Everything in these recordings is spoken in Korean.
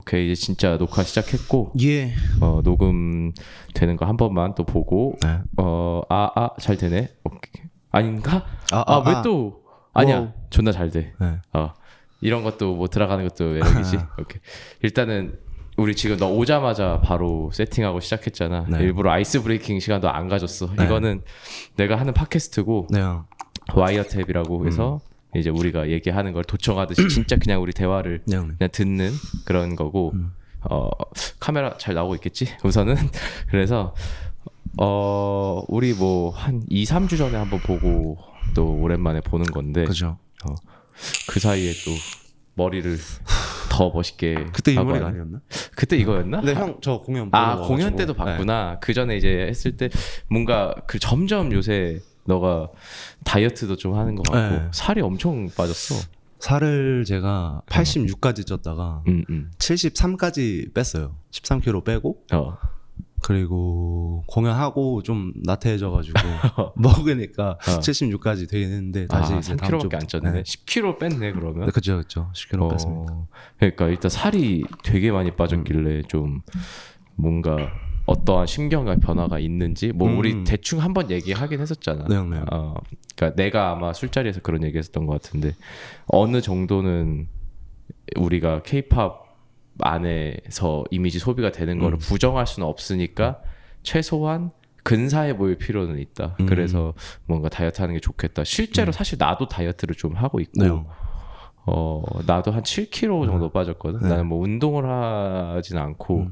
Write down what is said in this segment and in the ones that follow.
오케이, 이제 진짜 녹화 시작했고, 예. 녹음 되는 거 한 번만 또 보고, 네. 잘 되네. 오케이. 아닌가? 왜 또? 와우. 아니야, 존나 잘 돼. 네. 이런 것도 뭐 들어가는 것도 매력이지. 오케이. 일단은 우리 지금 너 오자마자 바로 세팅하고 시작했잖아. 네. 일부러 아이스 브레이킹 시간도 안 가졌어. 네. 이거는 내가 하는 팟캐스트고, 네. 와이어탭이라고 해서 이제 우리가 얘기하는 걸 도청하듯이 진짜 그냥 우리 대화를 네. 그냥 듣는 그런 거고. 카메라 잘 나오고 있겠지? 우선은 그래서 우리 뭐 한 2-3주 전에 한번 보고 또 오랜만에 보는 건데 그죠. 그 사이에 또 머리를 더 멋있게 그때 이 하고 머리가 하네. 아니었나? 그때 이거였나? 네, 형 저 공연 보러 와가지고. 공연 때도 봤구나. 그 전에 이제 했을 때 뭔가 그 점점 요새 너가 다이어트도 좀 하는 것 같고 네. 살이 엄청 빠졌어. 살을 제가 86까지 쪘다가 73까지 뺐어요. 13kg 빼고 그리고 공연하고 좀 나태해져가지고 먹으니까 76까지 되긴 했는데 다시 이제 다음 3kg밖에 안 쪘네. 네. 10kg 뺐네 그러면. 네, 그죠. 10kg 뺐습니다. 그러니까 일단 살이 되게 많이 빠졌길래 좀 뭔가 어떠한 심경의 변화가 있는지 뭐 우리 대충 한번 얘기하긴 했었잖아. 네. 그러니까 내가 아마 술자리에서 그런 얘기했었던 것 같은데 어느 정도는 우리가 K-팝 안에서 이미지 소비가 되는 거를 부정할 수는 없으니까 최소한 근사해 보일 필요는 있다. 그래서 뭔가 다이어트 하는 게 좋겠다. 실제로 사실 나도 다이어트를 좀 하고 있고 네. 나도 한 7kg 정도 빠졌거든. 네. 나는 뭐 운동을 하진 않고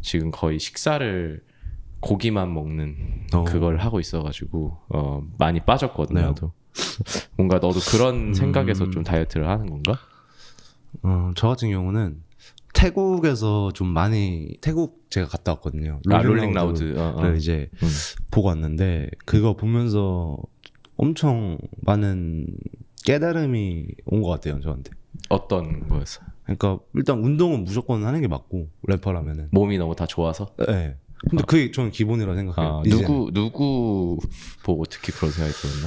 지금 거의 식사를 고기만 먹는 그걸 하고 있어가지고 많이 빠졌거든. 네. 나도. 뭔가 너도 그런 생각에서 좀 다이어트를 하는 건가? 저 같은 경우는 태국에서 좀 많이 태국 제가 갔다 왔거든요. 롤링 라우드. 를 이제 보고 왔는데 그거 보면서 엄청 많은 깨달음이 온 것 같아요, 저한테. 어떤 거였어? 그러니까 일단 운동은 무조건 하는 게 맞고 래퍼라면은 몸이 너무 다 좋아서? 네. 근데 그게 저는 기본이라 생각해요. 누구 보고 특히 그런 생각이 들었나?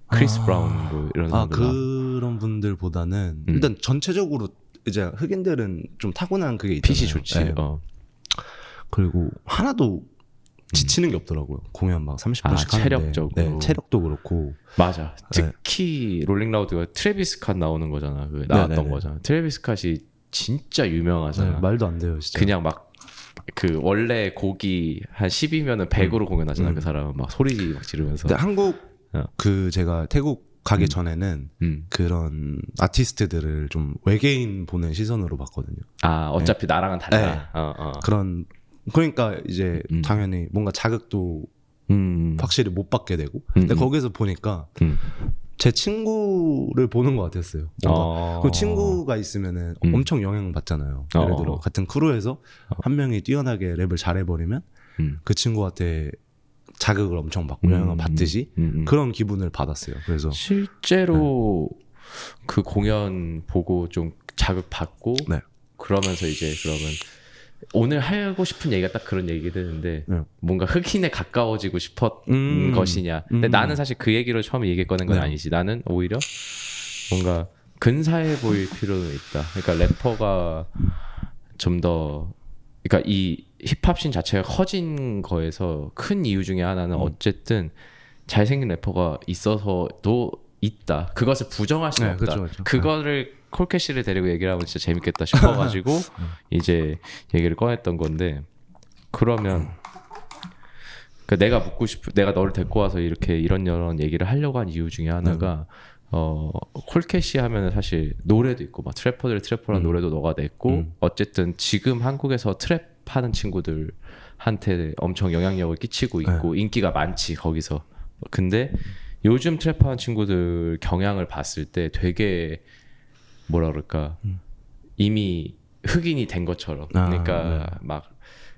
크리스 브라운 뭐 이런 사람들. 그런 분들보다는 일단 전체적으로 이제 흑인들은 좀 타고난 그게 있잖아요. 핏이 좋지. 네. 그리고 하나도 지치는 게 없더라고요. 공연 막 30분씩 하는데. 체력적으로. 네, 체력도 그렇고. 맞아. 특히 롤링 라우드가 트래비스 캇 나오는 거잖아. 그 나왔던 네네네. 거잖아. 트래비스 캇이 진짜 유명하잖아. 네, 말도 안 돼요, 진짜. 그냥 막 그 원래 곡이 한 10이면은 100으로 공연하잖아. 그 사람은 막 소리 막 지르면서. 근데 한국 그 제가 태국 가기 전에는 그런 아티스트들을 좀 외계인 보는 시선으로 봤거든요. 어차피 나랑은 달라. 그런 그러니까 이제 당연히 뭔가 자극도 확실히 못 받게 되고. 근데 거기서 보니까 제 친구를 보는 것 같았어요. 그 친구가 있으면은 엄청 영향 받잖아요. 예를 들어 같은 크루에서 한 명이 뛰어나게 랩을 잘해버리면 그 친구한테 자극을 엄청 받고 영향을 받듯이 그런 기분을 받았어요. 그래서 실제로 그 공연 보고 좀 자극 받고 그러면서 이제 그러면 오늘 하고 싶은 얘기가 딱 그런 얘기를 했는데 뭔가 흑인에 가까워지고 싶었던 것이냐. 근데 나는 사실 그 얘기로 처음에 얘기했거는 건 아니지. 나는 오히려 뭔가 근사해 보일 필요는 있다. 그러니까 래퍼가 좀 더 그러니까 이 힙합씬 자체가 커진 거에서 큰 이유 중에 하나는 어쨌든 잘생긴 래퍼가 있어서도 있다. 그것을 부정할 수는 없다. 그렇죠. 그거를 콜캐시를 데리고 얘기를 하면 진짜 재밌겠다 싶어가지고 이제 얘기를 꺼냈던 건데 그러면 내가 묻고 싶은 내가 너를 데리고 와서 이렇게 이런저런 얘기를 하려고 한 이유 중에 하나가 콜캐시 하면은 사실 노래도 있고 막 트래퍼라는 노래도 너가 냈고 어쨌든 지금 한국에서 트랩 하는 친구들한테 엄청 영향력을 끼치고 있고 인기가 많지 거기서. 근데 요즘 트랩 하는 친구들 경향을 봤을 때 되게 뭐라 그럴까 이미 흑인이 된 것처럼 그러니까 막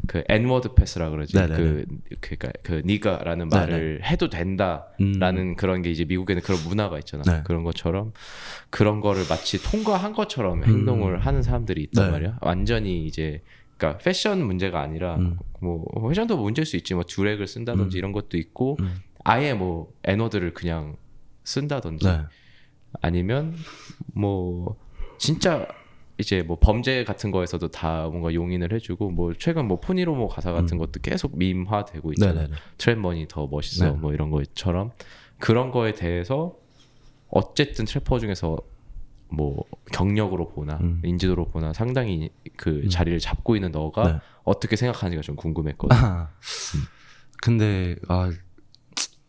그 N워드 패스라 그러지 그러니까 그 니가라는 말을 해도 된다라는 그런 게 이제 미국에는 그런 문화가 있잖아. 그런 것처럼 그런 거를 마치 통과한 것처럼 행동을 하는 사람들이 있단 말이야. 완전히 이제 그러니까 패션 문제가 아니라 뭐 패션도 문제일 수 있지. 뭐 듀렉을 쓴다든지 이런 것도 있고 아예 뭐 N워드를 그냥 쓴다든지 아니면 뭐 진짜 이제 뭐 범죄 같은 거에서도 다 뭔가 용인을 해주고 뭐 최근 뭐 푸니로모 가사 같은 것도 계속 밈화되고 있잖아요. 트랩머니 더 멋있어 뭐 이런 거처럼 그런 거에 대해서 어쨌든 트래퍼 중에서 뭐 경력으로 보나 인지도로 보나 상당히 그 자리를 잡고 있는 너가 어떻게 생각하는지가 좀 궁금했거든. 근데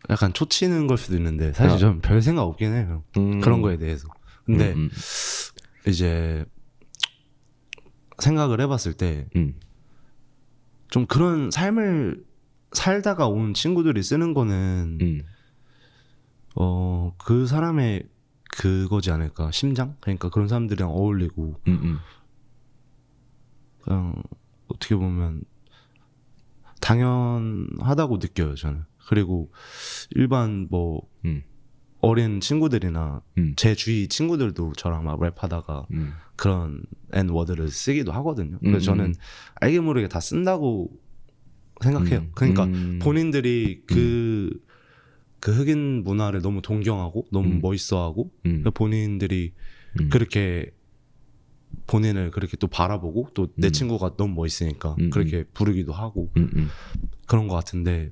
약간 초치는 걸 수도 있는데 사실 전 별 생각 없긴 해요. 그런 거에 대해서. 근데 이제 생각을 해봤을 때 좀 그런 삶을 살다가 온 친구들이 쓰는 거는 그 사람의 그거지 않을까. 심장? 그러니까 그런 사람들이랑 어울리고 그냥 어떻게 보면 당연하다고 느껴요 저는. 그리고 일반 뭐 어린 친구들이나 제 주위 친구들도 저랑 막 랩하다가 그런 N워드를 쓰기도 하거든요. 그래서 저는 알게 모르게 다 쓴다고 생각해요. 그러니까 본인들이 그 흑인 문화를 너무 동경하고 너무 멋있어하고 본인들이 그렇게 본인을 그렇게 또 바라보고 또 내 친구가 너무 멋있으니까 그렇게 부르기도 하고 그런 것 같은데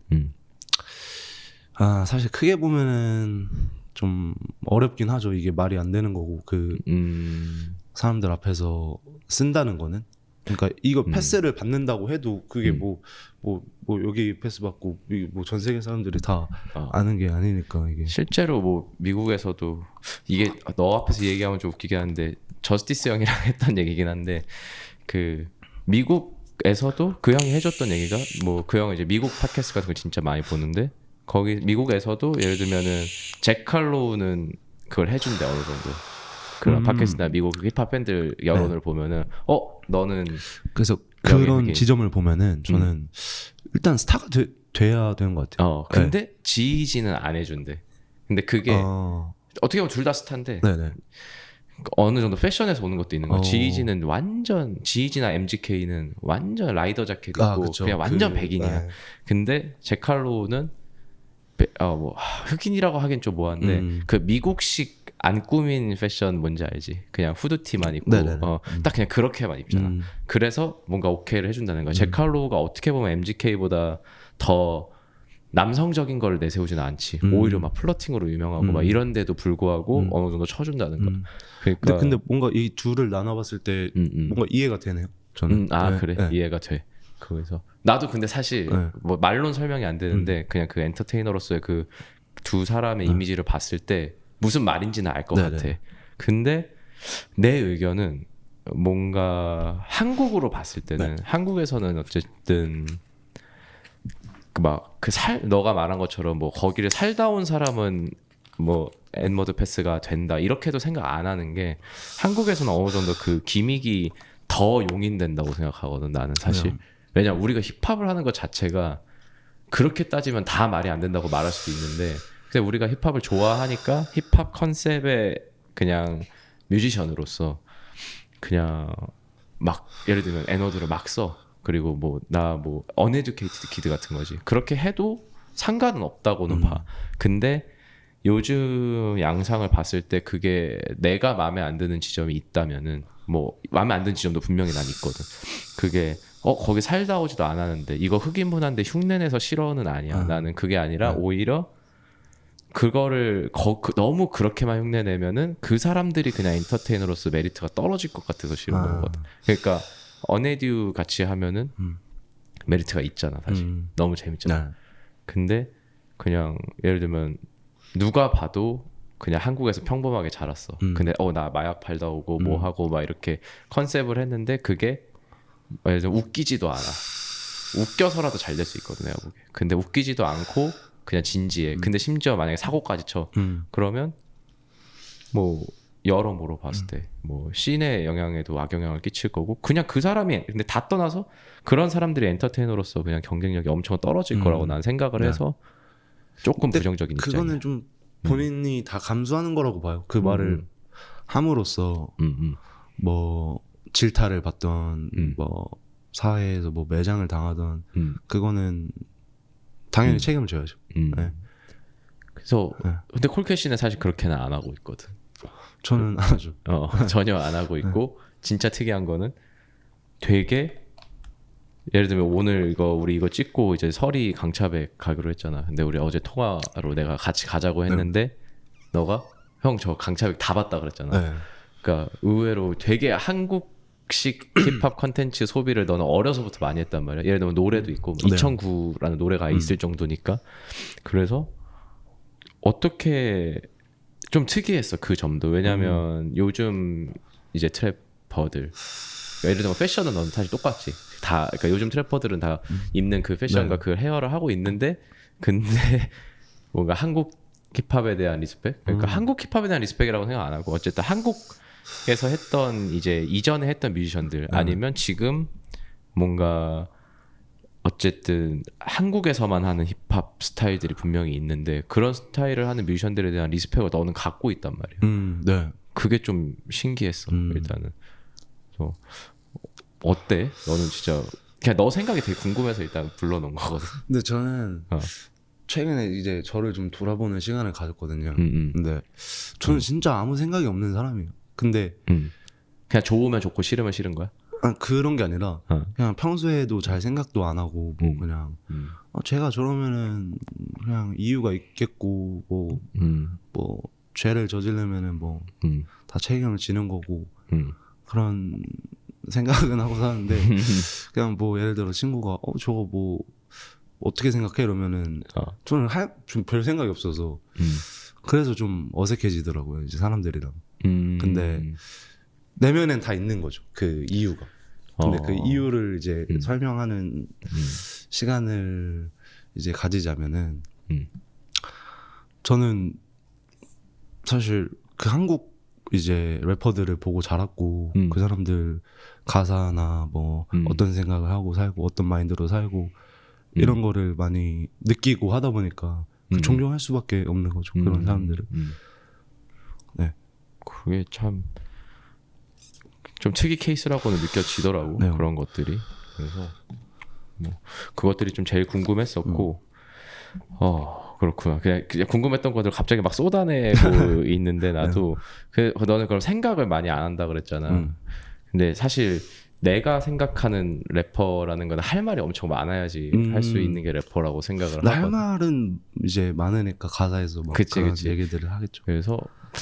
사실 크게 보면은 좀 어렵긴 하죠. 이게 말이 안 되는 거고 그 사람들 앞에서 쓴다는 거는. 그러니까 이거 패스를 받는다고 해도 그게 뭐 여기 패스 받고 뭐 전 세계 사람들이 다 아는 게 아니니까 이게. 실제로 뭐 미국에서도 이게 너 앞에서 얘기하면 좀 웃기긴 한데 저스티스 형이랑 했던 얘기긴 한데 그 미국에서도 그 형이 해줬던 얘기가 뭐 그 형은 이제 미국 팟캐스트 같은 걸 진짜 많이 보는데 거기 미국에서도 예를 들면은 잭 칼로우는 그걸 해준대 어느 정도. 그런 팟캐스트나 미국 힙합 팬들 여론을 보면은 너는 그래서 그런 지점을 보면은 저는 일단 스타가 돼야 되는 것 같아요. 근데 지지는 안 해준대. 근데 그게 어떻게 보면 둘 다 스타인데 어느 정도 패션에서 오는 것도 있는 거야. 지지는 완전 지지나 MGK는 완전 라이더 자켓 입고 그냥 완전 백인이야. 근데 제칼로는 뭐 흑인이라고 하긴 좀 뭐한데 그 미국식 안 꾸민 패션 뭔지 알지? 그냥 후드티만 입고 딱 그냥 그렇게만 입잖아. 그래서 뭔가 오케이를 해준다는 거야. 제칼로가 어떻게 보면 MGK보다 더 남성적인 걸 내세우지는 않지. 오히려 막 플러팅으로 유명하고 막 이런데도 불구하고 어느 정도 쳐준다는 거야. 그러니까 근데 뭔가 이 둘을 나눠봤을 때 뭔가 이해가 되네요. 저는. 그래 이해가 돼. 그래서 나도 근데 사실 뭐 말로는 설명이 안 되는데 그냥 그 엔터테이너로서의 그 두 사람의 이미지를 봤을 때 무슨 말인지는 알 것 같아. 근데 내 의견은 뭔가 한국으로 봤을 때는 한국에서는 어쨌든 너가 말한 것처럼 뭐 거기를 살다 온 사람은 뭐 N워드 패스가 된다 이렇게도 생각 안 하는 게 한국에서는 어느 정도 그 기믹이 더 용인된다고 생각하거든 나는 사실. 왜냐면 우리가 힙합을 하는 것 자체가 그렇게 따지면 다 말이 안 된다고 말할 수도 있는데 근데 우리가 힙합을 좋아하니까 힙합 컨셉의 그냥 뮤지션으로서 그냥 막 예를 들면 N워드를 막 써. 그리고 뭐 나 뭐 uneducated kid 같은 거지. 그렇게 해도 상관은 없다고는 봐. 근데 요즘 양상을 봤을 때 그게 내가 마음에 안 드는 지점이 있다면은 뭐 마음에 안 드는 지점도 분명히 난 있거든. 그게 거기 살다 오지도 않았는데 이거 흑인 문화인데 흉내내서 싫어는 아니야. 나는 그게 아니라 오히려 그거를 너무 그렇게만 흉내내면은 그 사람들이 그냥 엔터테이너로서 메리트가 떨어질 것 같아서 싫은 거거든. 그러니까 어네듀 같이 하면은 메리트가 있잖아 사실. 너무 재밌잖아. 근데 그냥 예를 들면 누가 봐도 그냥 한국에서 평범하게 자랐어. 근데 나 마약 팔다 오고 뭐 하고 막 이렇게 컨셉을 했는데 그게 예를 들면 웃기지도 않아. 웃겨서라도 잘 될 수 있거든 내가 보기에. 근데 웃기지도 않고 그냥 진지해. 근데 심지어 만약에 사고까지 쳐. 그러면 뭐 여러모로 봤을 때 뭐 씬의 영향에도 악영향을 끼칠 거고 그냥 그 사람이 근데 다 떠나서 그런 사람들이 엔터테이너로서 그냥 경쟁력이 엄청 떨어질 거라고 난 생각을 해서 조금 부정적인 입장이야. 그거는 좀 본인이 다 감수하는 거라고 봐요. 그 말을 함으로써 뭐 질타를 받던 뭐 사회에서 뭐 매장을 당하던 그거는 당연히 책임을 져야죠. 그래서 근데 콜캐시는 사실 그렇게는 안 하고 있거든. 저는 안 하죠. 전혀 안 하고 있고 진짜 특이한 거는 되게 예를 들면 오늘 우리 이거 찍고 이제 설이 강차백 가기로 했잖아. 근데 우리 어제 통화로 내가 같이 가자고 했는데 너가 형 저 강차백 다 봤다 그랬잖아. 네. 그러니까 의외로 되게 한국식 힙합 컨텐츠 소비를 너는 어려서부터 많이 했단 말이야. 예를 들면 노래도 있고 뭐 2009라는 노래가 있을 정도니까. 그래서 어떻게 좀 특이했어 그 점도. 왜냐면 요즘 이제 트래퍼들 예를 들면 패션은 넌 사실 똑같지. 다 그러니까 요즘 트래퍼들은 다 입는 그 패션과 그 헤어를 하고 있는데 근데 뭔가 한국 힙합에 대한 리스펙? 그러니까 한국 힙합에 대한 리스펙이라고 생각 안 하고 어쨌든 한국에서 했던 이제 이전에 했던 뮤지션들 아니면 지금 뭔가 어쨌든 한국에서만 하는 힙합 스타일들이 분명히 있는데 그런 스타일을 하는 뮤지션들에 대한 리스펙을 너는 갖고 있단 말이야. 네. 그게 좀 신기했어 일단은. 그래서 어때? 너는 진짜 그냥 너 생각이 되게 궁금해서 일단 불러놓은 거거든. 근데 저는 최근에 이제 저를 좀 돌아보는 시간을 가졌거든요. 근데 저는 진짜 아무 생각이 없는 사람이에요. 근데 그냥 좋으면 좋고 싫으면 싫은 거야? 그런 게 아니라 그냥 평소에도 잘 생각도 안 하고 뭐 그냥 제가 저러면은 그냥 이유가 있겠고 뭐 죄를 저지르면은 뭐 다 책임을 지는 거고 그런 생각은 하고 사는데 그냥 뭐 예를 들어 친구가 저거 뭐 어떻게 생각해 이러면은 저는 좀 별 생각이 없어서 그래서 좀 어색해지더라고요 이제 사람들이랑. 근데 내면엔 다 있는 거죠 그 이유가. 근데 그 이유를 이제 설명하는 시간을 이제 가지자면은 저는 사실 그 한국 이제 래퍼들을 보고 자랐고 그 사람들 가사나 뭐 어떤 생각을 하고 살고 어떤 마인드로 살고 이런 거를 많이 느끼고 하다 보니까 존경할 수밖에 없는 거죠 그런 사람들을. 네, 그게 참 좀 특이 케이스라고는 느껴지더라고. 네. 그런 것들이. 그래서 뭐 그것들이 좀 제일 궁금했었고 그렇구나. 그냥 궁금했던 것들 갑자기 막 쏟아내고 있는데 나도 너는 그럼 생각을 많이 안 한다 그랬잖아. 근데 사실 내가 생각하는 래퍼라는 건 할 말이 엄청 많아야지 할 수 있는 게 래퍼라고 생각을 하거든. 할 말은 이제 많으니까 가사에서 막 그런 얘기들을 하겠죠. 그래서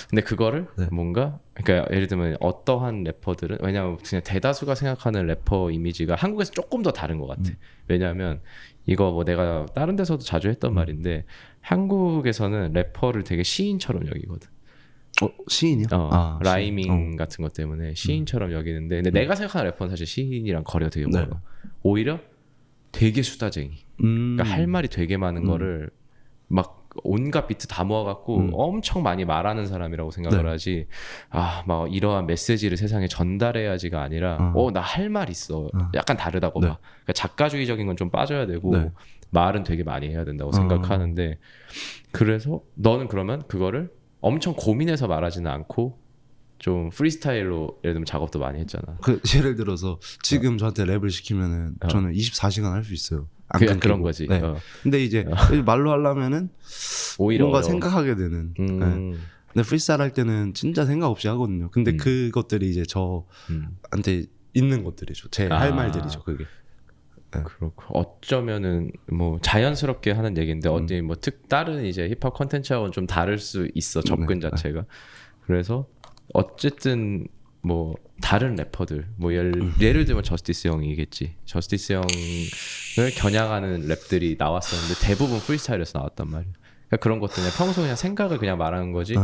근데 그거를 뭔가 그러니까 예를 들면 어떠한 래퍼들은 왜냐면 그냥 대다수가 생각하는 래퍼 이미지가 한국에서 조금 더 다른 것 같아. 왜냐하면 이거 뭐 내가 다른 데서도 자주 했던 말인데 한국에서는 래퍼를 되게 시인처럼 여기거든. 시인이요? 라이밍 같은 것 때문에 시인처럼 여기는데 근데 내가 생각하는 래퍼는 사실 시인이랑 거리가 되게 멀어. 오히려 되게 수다쟁이. 그러니까 할 말이 되게 많은 거를 막 온갖 비트 다 모아갖고 엄청 많이 말하는 사람이라고 생각을 하지. 막 이러한 메시지를 세상에 전달해야지가 아니라 나 할 말 있어. 약간 다르다고 봐. 그러니까 작가주의적인 건 좀 빠져야 되고 말은 되게 많이 해야 된다고 생각하는데 그래서 너는 그러면 그거를 엄청 고민해서 말하지는 않고 좀 프리스타일로 예를 들면 작업도 많이 했잖아. 예를 들어서 지금 저한테 랩을 시키면은 저는 24시간 할 수 있어요. 그런 거지. 네. 근데 이제 말로 하려면은 오히려 뭔가 어려워. 생각하게 되는. 근데 프리스타일 할 때는 진짜 생각 없이 하거든요. 근데 그것들이 이제 저한테 있는 것들이죠. 제 할 말들이죠. 그게. 그렇고 어쩌면은 뭐 자연스럽게 하는 얘기인데 어디 뭐 다른 이제 힙합 컨텐츠하고는 좀 다를 수 있어 접근 자체가. 그래서 어쨌든 뭐 다른 래퍼들 뭐 예를 들면 저스티스 형이겠지. 저스티스 형을 겨냥하는 랩들이 나왔었는데 대부분 프리스타일에서 나왔단 말이야. 그러니까 그런 것도 그냥 평소 그냥 생각을 그냥 말하는 거지.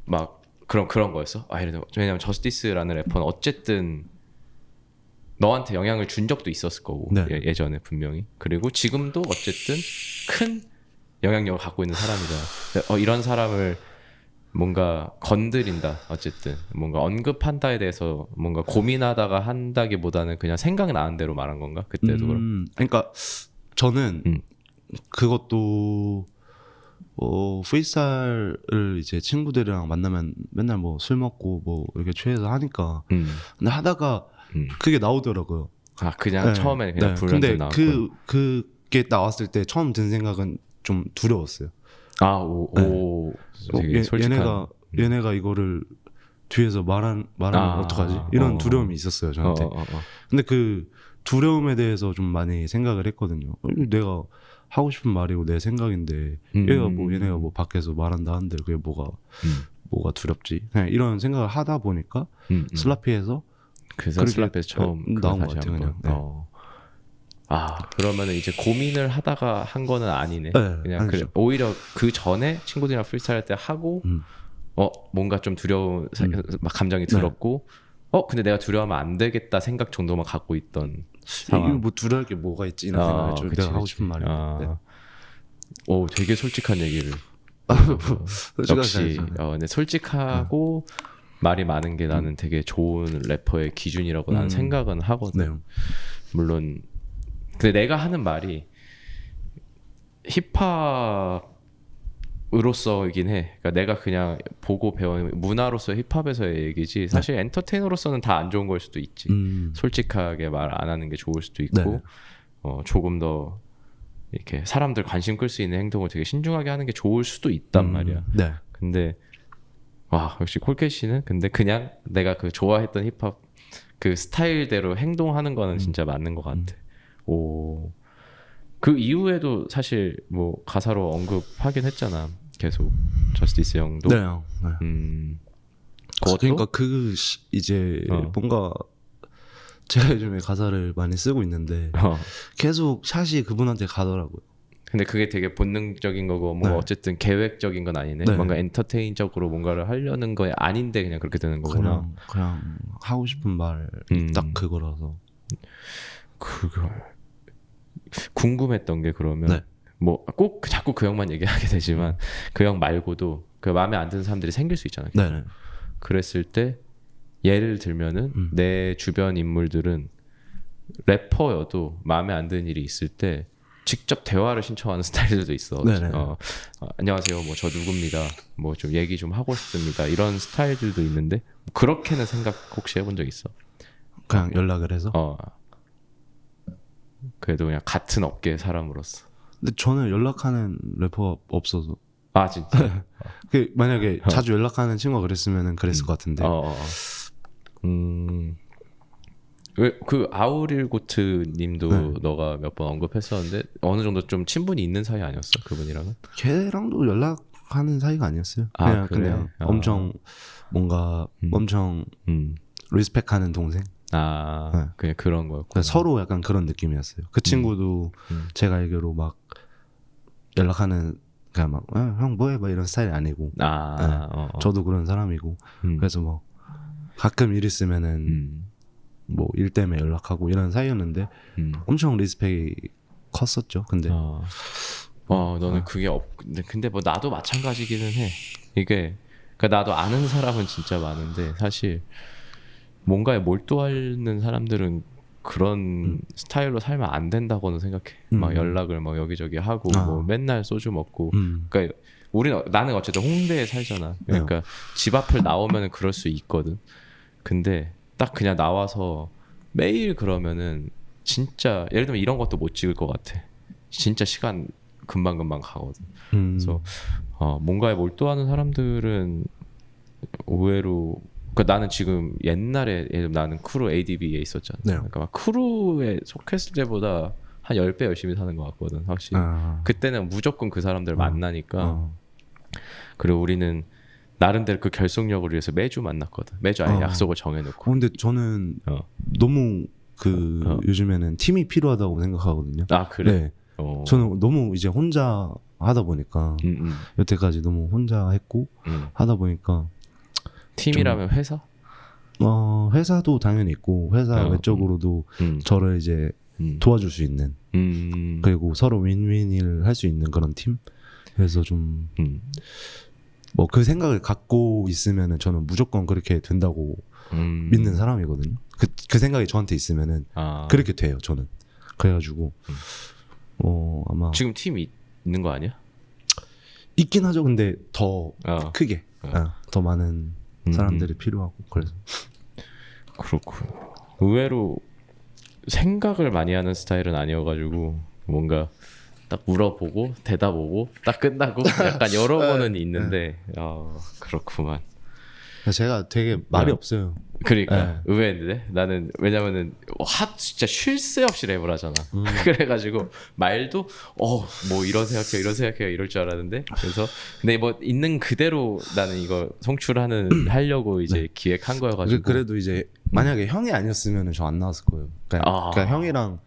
막 그런 거였어. 예를 들면 왜냐면 저스티스라는 래퍼는 어쨌든 너한테 영향을 준 적도 있었을 거고 예전에 분명히. 그리고 지금도 어쨌든 큰 영향력을 갖고 있는 사람이잖아. 이런 사람을 뭔가 건드린다. 어쨌든 뭔가 언급한다에 대해서 뭔가 고민하다가 한다기보다는 그냥 생각이 나는 대로 말한 건가? 그때도 그럼. 그러니까 저는 그것도 프리스타일을 이제 친구들이랑 만나면 맨날 뭐 술 먹고 뭐 이렇게 취해서 하니까 근데 하다가 그게 나오더라고요. 그냥 처음에 그냥 불현듯 나왔고. 그게 나왔을 때 처음 든 생각은 좀 두려웠어요. 되게 솔직한. 얘네가 이거를 뒤에서 말하면 어떡하지? 이런 두려움이 있었어요 저한테. 근데 그 두려움에 대해서 좀 많이 생각을 했거든요. 내가 하고 싶은 말이고 내 생각인데 얘네가 뭐 밖에서 말한다 하는데 그게 뭐가 두렵지? 그냥 이런 생각을 하다 보니까 슬라피에서 그래서 슬라피에서 처음 나온 것 같아요. 그냥. 네. 그러면은 이제 고민을 하다가 한 거는 아니네. 네, 그냥 그래, 오히려 그 전에 친구들이랑 프리스타일 할 때 하고 뭔가 좀 두려운 막 감정이 들었고 근데 내가 두려워하면 안 되겠다 생각 정도만 갖고 있던 상황. 이거 뭐 두려울 게 뭐가 있지? 이런 생각을 했죠. 내가 하고 싶은 말이. 오, 되게 솔직한 얘기를. 역시 근데 솔직하고 말이 많은 게 나는 되게 좋은 래퍼의 기준이라고 나는 생각은 하거든. 네. 물론 근데 내가 하는 말이 힙합으로서이긴 해. 그러니까 내가 그냥 보고 배운 문화로서 힙합에서의 얘기지. 사실 엔터테이너로서는 다 안 좋은 걸 수도 있지. 솔직하게 말 안 하는 게 좋을 수도 있고, 조금 더 이렇게 사람들 관심 끌 수 있는 행동을 되게 신중하게 하는 게 좋을 수도 있단 말이야. 네. 근데 와 역시 콜캣씨는 근데 그냥 내가 그 좋아했던 힙합 그 스타일대로 행동하는 거는 진짜 맞는 것 같아. 오. 그 이후에도 사실 뭐 가사로 언급하긴 했잖아. 계속 저스티스 형도. 네. 그것도? 그러니까 이제 뭔가 제가 요즘에 가사를 많이 쓰고 있는데 계속 샷이 그분한테 가더라고요. 근데 그게 되게 본능적인 거고 뭐 어쨌든 계획적인 건 아니네. 뭔가 엔터테인적으로 뭔가를 하려는 거 아닌데 그냥 그렇게 되는 거구나. 그냥 하고 싶은 말이 딱 그거라서. 그걸 궁금했던 게 그러면 뭐 꼭 자꾸 그 형만 얘기하게 되지만 그 형 말고도 그 마음에 안 드는 사람들이 생길 수 있잖아요. 네. 그랬을 때 예를 들면은 내 주변 인물들은 래퍼여도 마음에 안 드는 일이 있을 때 직접 대화를 신청하는 스타일들도 있어. 안녕하세요, 뭐 저 누굽니다. 뭐 좀 얘기 좀 하고 싶습니다. 이런 스타일들도 있는데 그렇게는 생각 혹시 해본 적 있어? 그냥 연락을 해서? 그래도 그냥 같은 업계 사람으로서. 근데 저는 연락하는 래퍼가 없어서. 아 진짜? 그 만약에 자주 연락하는 친구가 그랬으면 그랬을 것 같은데. 왜 그 아우릴고트님도 너가 몇 번 언급했었는데 어느 정도 좀 친분이 있는 사이 아니었어 그분이랑은? 걔랑도 연락하는 사이가 아니었어요. 그냥 엄청 뭔가 엄청 리스펙하는 동생. 그냥 그런 거였고. 서로 약간 그런 느낌이었어요. 그 친구도 제가 알기로 막 연락하는 그냥 막 형 뭐해 막 이런 스타일이 아니고. 저도 그런 사람이고. 그래서 뭐 가끔 일 있으면은 뭐 일 때문에 연락하고 이런 사이였는데 엄청 리스펙이 컸었죠. 근데 너는 그게 근데 뭐 나도 마찬가지기는 해. 이게 그러니까 나도 아는 사람은 진짜 많은데 사실 뭔가에 몰두하는 사람들은 그런 스타일로 살면 안 된다고는 생각해. 막 연락을 막 여기저기 하고 뭐 맨날 소주 먹고. 그러니까 나는 어쨌든 홍대에 살잖아. 그러니까 집 앞을 나오면은 그럴 수 있거든. 근데 딱 그냥 나와서 매일 그러면은 진짜 예를 들면 이런 것도 못 찍을 것 같아. 진짜 시간 금방금방 가거든. 그래서 뭔가에 몰두하는 사람들은 의외로 그러니까 나는 지금 옛날에 나는 크루 ADB에 있었잖아. 그러니까 막 크루에 속했을 때보다 한 10배 열심히 사는 것 같거든. 확실히. 그때는 무조건 그 사람들 만나니까. 그리고 우리는 나름대로 그 결속력을 위해서 매주 만났거든. 매주 아예 약속을 정해놓고. 근데 저는 너무 요즘에는 팀이 필요하다고 생각하거든요. 그래? 네. 저는 너무 이제 혼자 하다 보니까 여태까지 너무 혼자 했고 하다 보니까 팀이라면 회사? 회사도 당연히 있고 회사 외적으로도 저를 이제 도와줄 수 있는 그리고 서로 윈윈을 할 수 있는 그런 팀. 그래서 좀 뭐 그 생각을 갖고 있으면은 저는 무조건 그렇게 된다고 믿는 사람이거든요. 그 생각이 저한테 있으면은 그렇게 돼요. 저는. 그래가지고 아마 지금 팀이 있는 거 아니야? 있긴 하죠. 근데 더 크게 더 많은 사람들이 필요하고 그래서. 그렇군. 의외로 생각을 많이 하는 스타일은 아니어가지고 뭔가 딱 물어보고 대답 오고 딱 끝나고 약간 여러 번은 있는데 그렇구만. 제가 되게 말이 없어요. 그러니까 의외인데 나는 왜냐면은 진짜 쉴 새 없이 랩을 하잖아. 그래가지고 말도 뭐 이런 생각해요 이럴 줄 알았는데 그래서 근데 뭐 있는 그대로 나는 이거 하려고 이제 기획한 거여가지고 그래도 이제 만약에 형이 아니었으면 저 안 나왔을 거예요. 그러니까 형이랑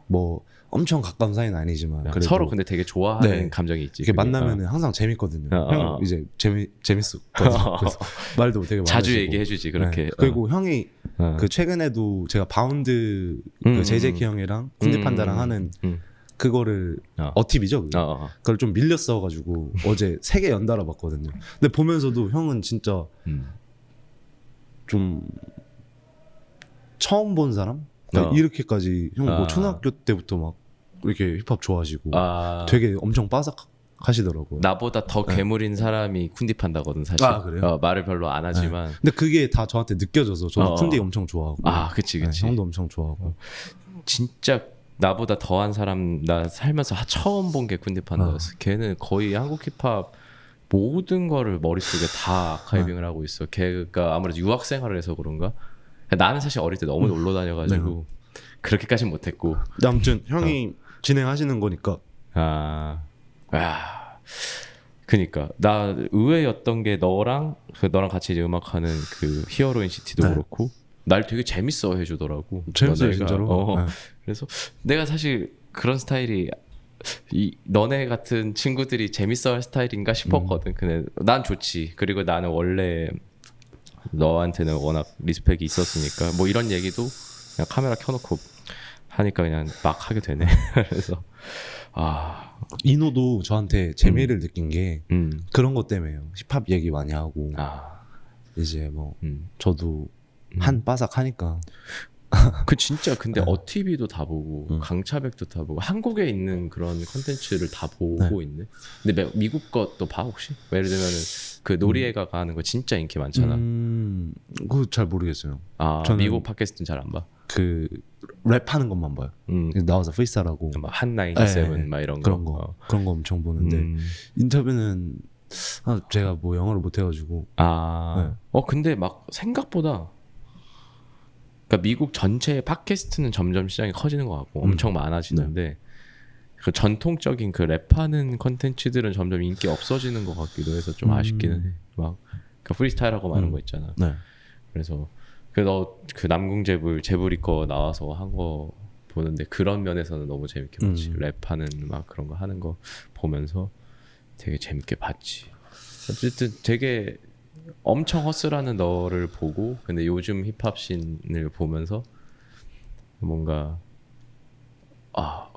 뭐 엄청 가까운 사이는 아니지만 그래도 서로 근데 되게 좋아하는 감정이 있지. 이렇게 만나면은 항상 재밌거든요. 형 이제 재밌었거든요. 그래서 말도 되게 자주 많으시고. 얘기해주지 그렇게. 그리고 형이 그 최근에도 제가 바운드 그 제재키 형이랑 쿤디 판다랑 하는 그거를 어팁이죠. 그걸 좀 밀렸어가지고 어제 3개 연달아 봤거든요. 근데 보면서도 형은 진짜 좀 처음 본 사람? 그러니까 이렇게까지 형 뭐 초등학교 때부터 막 이렇게 힙합 좋아하시고 되게 엄청 빠삭하시더라고요. 나보다 더 괴물인 사람이 쿤디 판다거든 사실. 그래요? 말을 별로 안 하지만. 근데 그게 다 저한테 느껴져서 저도 쿤디 엄청 좋아하고. 그치. 형도 엄청 좋아하고. 진짜 나보다 더한 사람 나 살면서 처음 본 게 쿤디 판다였어. 걔는 거의 한국 힙합 모든 거를 머릿속에 다 아카이빙을 하고 있어. 걔가 아무래도 유학 생활을 해서 그런가? 나는 사실 어릴 때 너무 놀러 다녀가지고 그렇게까지는 못했고. 아무튼 형이 진행하시는 거니까. 그니까 나 의외였던 게 너랑 같이 이제 음악하는 그 히어로 인 시티도 그렇고 날 되게 재밌어 해주더라고. 재밌어요 진짜로. 그래서 내가 사실 그런 스타일이 너네 같은 친구들이 재밌어할 스타일인가 싶었거든. 근데 난 좋지. 그리고 나는 원래 너한테는 워낙 리스펙이 있었으니까 뭐 이런 얘기도 그냥 카메라 켜놓고 하니까 그냥 막 하게 되네. 그래서 이노도 저한테 재미를 느낀 게 그런 것 때문에요. 힙합 얘기 많이 하고 이제 뭐 저도 한 바삭 하니까. 그 진짜 근데 어티비도 다 보고 강차백도 다 보고 한국에 있는 그런 컨텐츠를 다 보고 있네. 근데 미국 것도 봐 혹시? 예를 들면은 그 노리에가가 하는 거 진짜 인기 많잖아. 그거 잘 모르겠어요. 저는 미국 팟캐스트는 잘 안 봐. 그 랩하는 것만 봐요. 나와서 프리스타일하고 한97 막 이런 그런 거 그런 거 엄청 보는데 인터뷰는 제가 뭐 영어를 못 해가지고. 근데 막 생각보다. 그러니까 미국 전체의 팟캐스트는 점점 시장이 커지는 것 같고 엄청 많아지는데 그 전통적인 그 랩하는 컨텐츠들은 점점 인기 없어지는 것 같기도 해서 좀 아쉽기는 해. 막 그 프리스타일하고 많은 거 있잖아. 그래서 그 남궁재불 재불이 거 나와서 한 거 보는데 그런 면에서는 너무 재밌게 봤지. 랩하는 막 그런 거 하는 거 보면서 되게 재밌게 봤지. 어쨌든 되게 엄청 허슬하는 너를 보고 근데 요즘 힙합 씬을 보면서 뭔가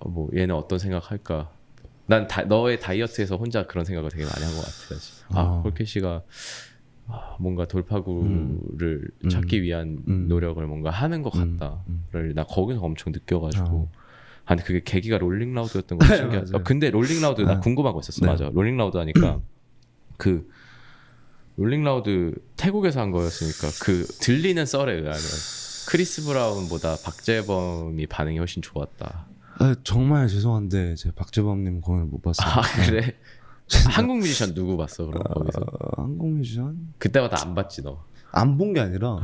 뭐 얘는 어떤 생각할까. 난 너의 다이어트에서 혼자 그런 생각을 되게 많이 한 것 같아. 폴켓이가 뭔가 돌파구를 찾기 위한 노력을 뭔가 하는 것 같다를 나 거기서 엄청 느껴가지고 근데 그게 계기가 롤링라우드였던 거 신기하다. 근데 롤링라우드 나 궁금한 거 있었어. 맞아. 롤링라우드 하니까 그 롤링라우드 태국에서 한 거였으니까 그 들리는 썰에 의하면 크리스 브라운보다 박재범이 반응이 훨씬 좋았다. 정말 죄송한데 제가 박재범님 공연을 못 봤어요. 그래? 한국 뮤지션 누구 봤어 그럼 거기서? 한국 뮤지션? 그때마다 안 봤지 너? 안 본 게 아니라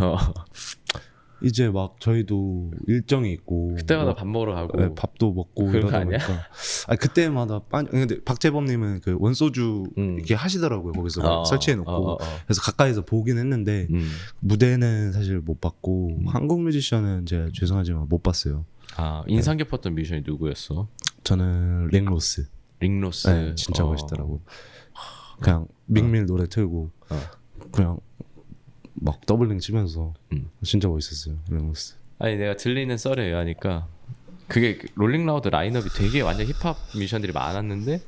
이제 막 저희도 일정이 있고 그때마다 밥 먹으러 가고 밥도 먹고 그런 거 아니야? 그때마다 근데 박재범님은 그 원소주 이렇게 하시더라고요. 거기서 설치해놓고 그래서 가까이서 보긴 했는데 무대는 사실 못 봤고 한국 뮤지션은 제가 죄송하지만 못 봤어요. 인상 깊었던 뮤지션이 누구였어? 저는 링로스. 진짜 멋있더라고. 그냥 밍밀 노래 틀고 그냥 막 더블링 치면서 진짜 멋있었어요. 링로스. 아니 내가 들리는 썰에 의하니까 그게 롤링라우드 라인업이 되게 완전 힙합 뮤지션들이 많았는데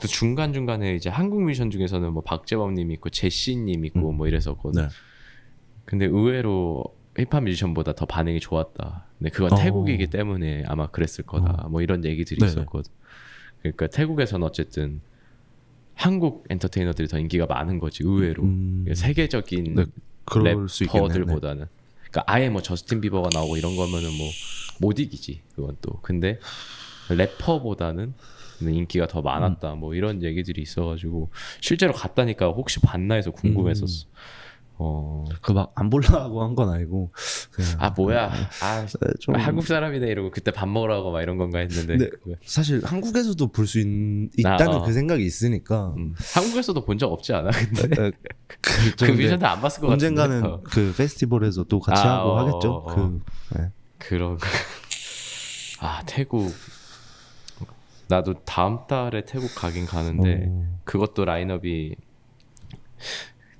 또 중간중간에 이제 한국 뮤지션 중에서는 뭐 박재범님 있고 제시님 있고 뭐 이랬었거든. 근데 의외로 힙합 뮤지션보다 더 반응이 좋았다. 근데 그건 태국이기 때문에 아마 그랬을 거다. 뭐 이런 얘기들이 있었거든. 그러니까 태국에서는 어쨌든 한국 엔터테이너들이 더 인기가 많은 거지 의외로. 세계적인 래퍼들보다는. 그러니까 아예 뭐 저스틴 비버가 나오고 이런 거면은 뭐 못 이기지 그건 또. 근데 래퍼보다는 인기가 더 많았다. 뭐 이런 얘기들이 있어가지고 실제로 갔다니까 혹시 봤나 해서 궁금했었어. 그 막 안 보려고 한 건 아니고 그냥 아 뭐야 좀 한국 사람이네 이러고 그때 밥 먹으라고 막 이런 건가 했는데 근데 사실 한국에서도 볼 수 있다는 그 생각이 있으니까 한국에서도 본 적 없지 않아? 근데 그 뮤지션들 안 봤을 것 언젠가는 같은데 그 페스티벌에서 또 같이 하고 하겠죠. 네. 그런 태국 나도 다음 달에 태국 가긴 가는데 그것도 라인업이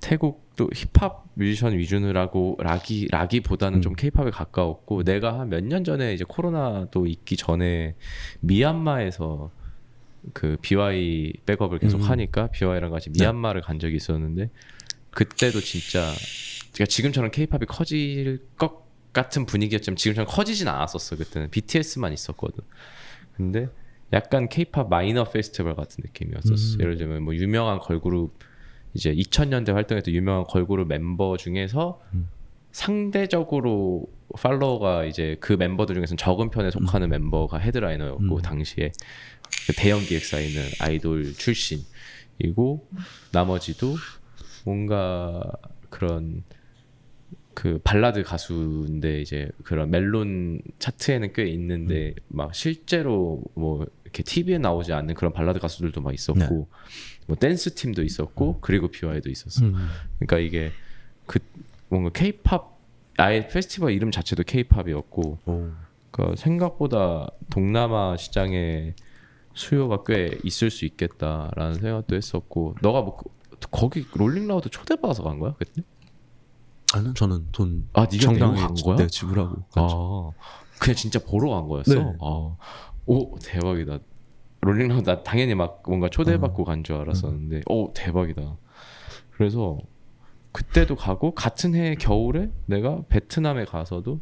태국도 힙합 뮤지션 위주라고 라기보다는 좀 케이팝에 가까웠고 내가 한 몇 년 전에 이제 코로나도 있기 전에 미얀마에서 그 BY 백업을 계속 하니까 BY랑 같이 미얀마를 간 적이 있었는데 그때도 진짜 그러니까 지금처럼 케이팝이 커질 것 같은 분위기였지만 지금처럼 커지진 않았었어. 그때는 BTS만 있었거든. 근데 약간 케이팝 마이너 페스티벌 같은 느낌이었었어. 예를 들면 뭐 유명한 걸그룹 이제 2000년대 활동했던 유명한 걸그룹 멤버 중에서 상대적으로 팔로워가 이제 그 멤버들 중에서는 적은 편에 속하는 멤버가 헤드라이너였고 당시에 대형 기획사에 있는 아이돌 출신이고 나머지도 뭔가 그런 그 발라드 가수인데 이제 그런 멜론 차트에는 꽤 있는데 막 실제로 뭐 이렇게 TV에 나오지 않는 그런 발라드 가수들도 막 있었고 뭐 댄스 팀도 있었고 그리고 BY도 있었어. 그러니까 이게 그 뭔가 K-팝 아예 페스티벌 이름 자체도 K-팝이었고 그러니까 생각보다 동남아 시장에 수요가 꽤 있을 수 있겠다라는 생각도 했었고 너가 뭐 거기 롤링라우드 초대받아서 간 거야 그때? 아니요 저는 돈 네가 내고 간 거야? 네, 지불하고 갔죠. 그냥 진짜 보러 간 거였어? 네. 오 대박이다. 롤링라우드 나 당연히 막 뭔가 초대받고 간 줄 알았었는데 오 대박이다. 그래서 그때도 가고 같은 해 겨울에 내가 베트남에 가서도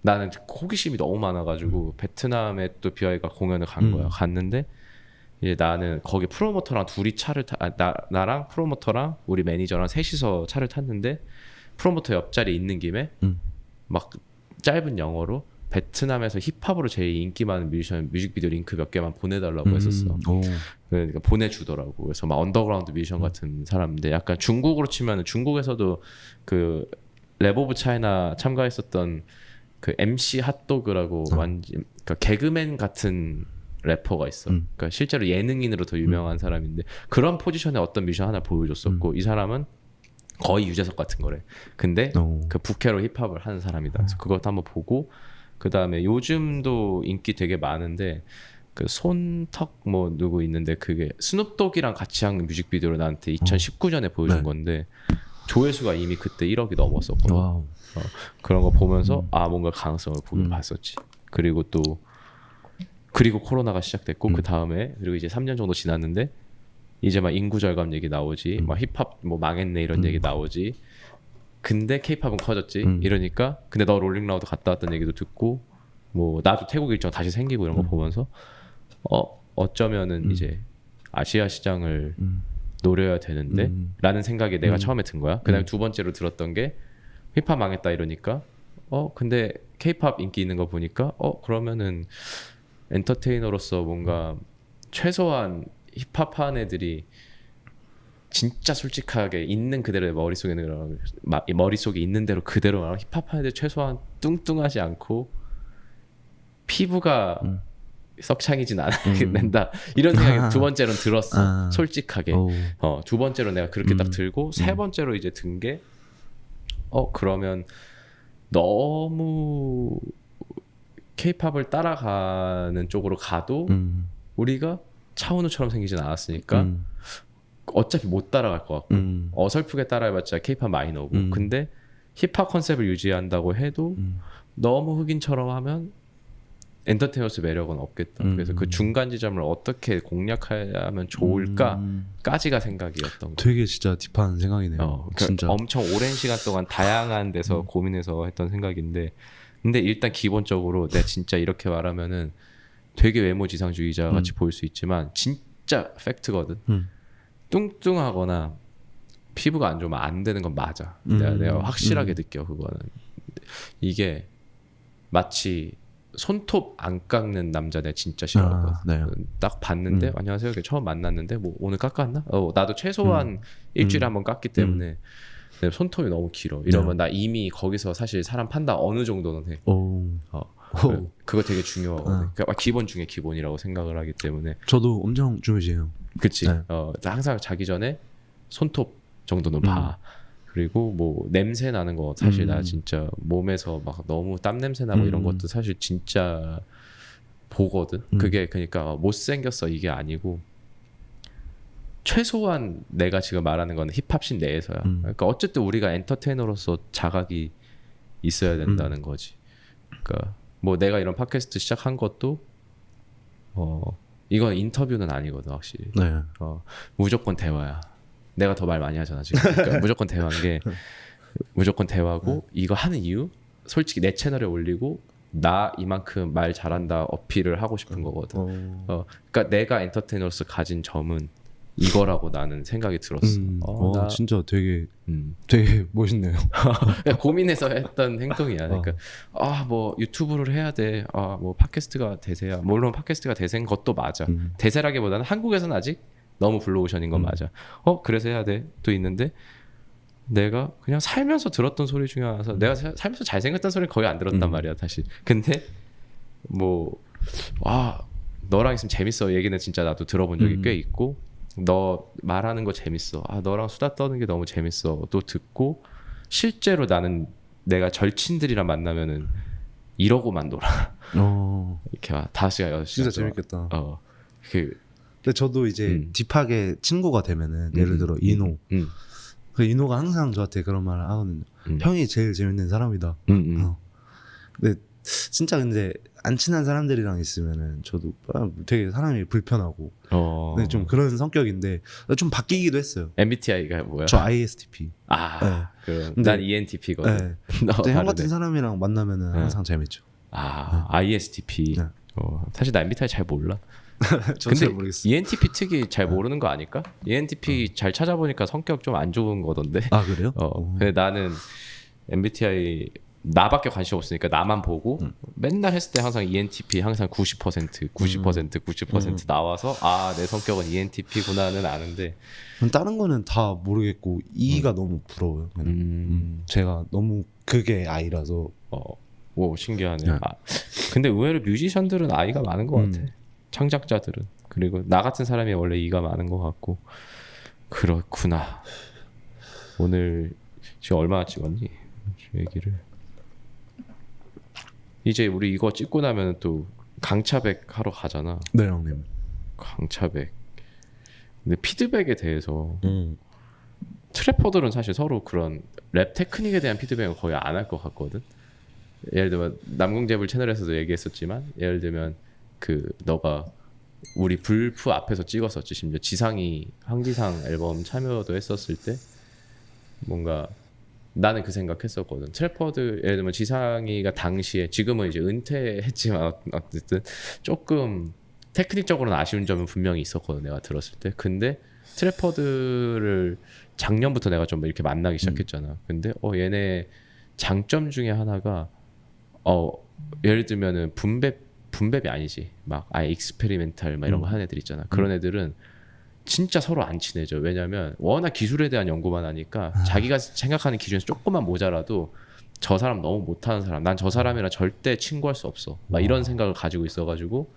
나는 호기심이 너무 많아가지고 베트남에 또 BY가 공연을 간 거야. 갔는데 이제 나는 거기 프로모터랑 둘이 차를 나랑 프로모터랑 우리 매니저랑 셋이서 차를 탔는데 프로모터 옆자리에 있는 김에 막 짧은 영어로 베트남에서 힙합으로 제일 인기 많은 뮤지션 뮤직비디오 링크 몇 개만 보내달라고 했었어. 그러니까 보내주더라고. 그래서 막 언더그라운드 뮤지션 같은 사람인데 약간 중국으로 치면은 중국에서도 그 랩 오브 차이나 참가했었던 그 MC 핫도그라고 그러니까 개그맨 같은 래퍼가 있어. 그러니까 실제로 예능인으로 더 유명한 사람인데 그런 포지션에 어떤 뮤지션 하나 보여줬었고 이 사람은 거의 유재석 같은 거래. 근데 그 부캐로 힙합을 하는 사람이다. 그래서 그것도 한번 보고 그 다음에 요즘도 인기 되게 많은데 그 손턱 뭐 누구 있는데 그게 스눕독이랑 같이 한 뮤직비디오를 나한테 2019년에 보여준 건데 조회수가 이미 그때 1억이 넘었었거든. 그런 거 보면서 뭔가 가능성을 보긴 봤었지. 그리고 코로나가 시작됐고 그 다음에 그리고 이제 3년 정도 지났는데 이제 막 인구 절감 얘기 나오지, 막 힙합 뭐 망했네 이런 얘기 나오지. 근데 K-팝은 커졌지. 이러니까 근데 너 롤링라우드 갔다 왔던 얘기도 듣고 뭐 나도 태국 일정 다시 생기고 이런 거 보면서 어쩌면은 이제 아시아 시장을 노려야 되는데 라는 생각이 내가 처음에 든 거야. 그다음에 두 번째로 들었던 게 힙합 망했다 이러니까 근데 K-팝 인기 있는 거 보니까 그러면은 엔터테이너로서 뭔가 최소한 힙합하는 애들이 진짜 솔직하게 있는 그대로 내 머릿속에 있는 머릿속에 있는 대로 그대로 말하면 힙합하는 애들 최소한 뚱뚱하지 않고 피부가 썩창이진 않아야 된다 이런 생각이 두 번째로는 들었어. 솔직하게. 두 번째로 내가 그렇게 딱 들고 세 번째로 이제 든 게 그러면 너무 K-팝을 따라가는 쪽으로 가도 우리가 차은우처럼 생기진 않았으니까 어차피 못 따라갈 것 같고 어설프게 따라해봤자 K-팝 마이너고 근데 힙합 컨셉을 유지한다고 해도 너무 흑인처럼 하면 엔터테이너스 매력은 없겠다. 그래서 그 중간 지점을 어떻게 공략하면 좋을까까지가 생각이었던 거. 되게 진짜 딥한 생각이네요. 진짜 엄청 오랜 시간 동안 다양한 데서 고민해서 했던 생각인데 근데 일단 기본적으로 내가 진짜 이렇게 말하면은 되게 외모 지상주의자 같이 보일 수 있지만 진짜 팩트거든. 뚱뚱하거나 피부가 안 좋으면 안 되는 건 맞아. 내가 확실하게 느껴. 그거는 이게 마치 손톱 안 깎는 남자 내가 진짜 싫어하거든. 네. 딱 봤는데 안녕하세요. 처음 만났는데 뭐 오늘 깎았나? 나도 최소한 일주일에 한번 깎기 때문에 내 손톱이 너무 길어. 이러면 나 이미 거기서 사실 사람 판단 어느 정도는 해. 그거 되게 중요하거든. 그러니까 기본 중에 기본이라고 생각을 하기 때문에. 저도 엄청 중요해요. 그치. 항상 자기 전에 손톱 정도는 봐. 그리고 뭐 냄새 나는 거 사실 나 진짜 몸에서 막 너무 땀 냄새 나고 이런 것도 사실 진짜 보거든. 그게 그러니까 못생겼어 이게 아니고 최소한 내가 지금 말하는 건 힙합씬 내에서야. 그러니까 어쨌든 우리가 엔터테이너로서 자각이 있어야 된다는 거지. 그러니까 뭐 내가 이런 팟캐스트 시작한 것도 이건 인터뷰는 아니거든 확실히. 무조건 대화야. 내가 더 말 많이 하잖아 지금. 그러니까 무조건 대화인 게 무조건 대화고 이거 하는 이유 솔직히 내 채널에 올리고 나 이만큼 말 잘한다 어필을 하고 싶은 거거든. 그러니까 내가 엔터테이너로서 가진 점은 이거라고 나는 생각이 들었어. 나 진짜 되게 멋있네요. 고민해서 했던 행동이야. 그러니까 뭐 유튜브를 해야 돼. 뭐 팟캐스트가 대세야. 물론 팟캐스트가 대세인 것도 맞아. 대세라기보다는 한국에서는 아직 너무 블루오션인 건 맞아. 그래서 해야 돼. 또 있는데 내가 그냥 살면서 들었던 소리 중에 하나서 내가 살면서 잘생겼다는 소리는 거의 안 들었단 말이야 사실. 근데 뭐 너랑 있으면 재밌어 얘기는 진짜 나도 들어본 적이 꽤 있고 너 말하는 거 재밌어. 너랑 수다 떠는 게 너무 재밌어. 또 듣고 실제로 나는 내가 절친들이랑 만나면은 이러고만 놀아. 이렇게 5시간 6시간 진짜 재밌겠다. 근데 저도 이제 딥하게 친구가 되면은 예를 들어 이노 그 이노가 항상 저한테 그런 말을 하거든요. 형이 제일 재밌는 사람이다. 근데 진짜 근데 안 친한 사람들이랑 있으면은 저도 되게 사람이 불편하고 근데 좀 그런 성격인데 좀 바뀌기도 했어요. MBTI가 뭐야? 저 ISTP. 난 ENTP거든. 형 같은 사람이랑 만나면은 항상 재밌죠. ISTP. 사실 나 MBTI 잘 몰라. 저도 잘 모르겠어. ENTP 특이 잘 모르는 거 아닐까? ENTP 잘 찾아보니까 성격 좀 안 좋은 거던데. 그래요? 근데 나는 MBTI 나밖에 관심 없으니까 나만 보고 맨날 했을 때 항상 ENTP 항상 90% 나와서 내 성격은 ENTP구나는 아는데 다른 거는 다 모르겠고 E가 너무 부러워요. 제가 너무 그게 I라서. 오 신기하네. 근데 의외로 뮤지션들은 I가 많은 것 같아. 창작자들은. 그리고 나 같은 사람이 원래 E가 많은 것 같고. 그렇구나. 오늘 지금 얼마나 찍었니? 얘기를. 이제 우리 이거 찍고 나면 또 강차백 하러 가잖아. 네 형님. 강차백. 근데 피드백에 대해서 트래퍼들은 사실 서로 그런 랩 테크닉에 대한 피드백은 거의 안 할 것 같거든. 예를 들면 남궁재불 채널에서도 얘기했었지만 예를 들면 너가 우리 불프 앞에서 찍었었지. 심지어 지상이 황지상 앨범 참여도 했었을 때 뭔가 나는 그 생각했었거든. 트래퍼들 예를 들면 지상이가 당시에 지금은 이제 은퇴했지만 어쨌든 조금 테크닉적으로는 아쉬운 점은 분명히 있었거든. 내가 들었을 때. 근데 트래퍼들을 작년부터 내가 좀 이렇게 만나기 시작했잖아. 근데 얘네 장점 중에 하나가 예를 들면은 분배이 아니지. 막 익스페리멘탈 막 이런 거 하는 애들 있잖아. 그런 애들은 진짜 서로 안 친해져. 왜냐면 워낙 기술에 대한 연구만 하니까 자기가 생각하는 기준에서 조금만 모자라도 저 사람 너무 못하는 사람, 난 저 사람이랑 절대 친구할 수 없어. 막 이런 생각을 가지고 있어가지고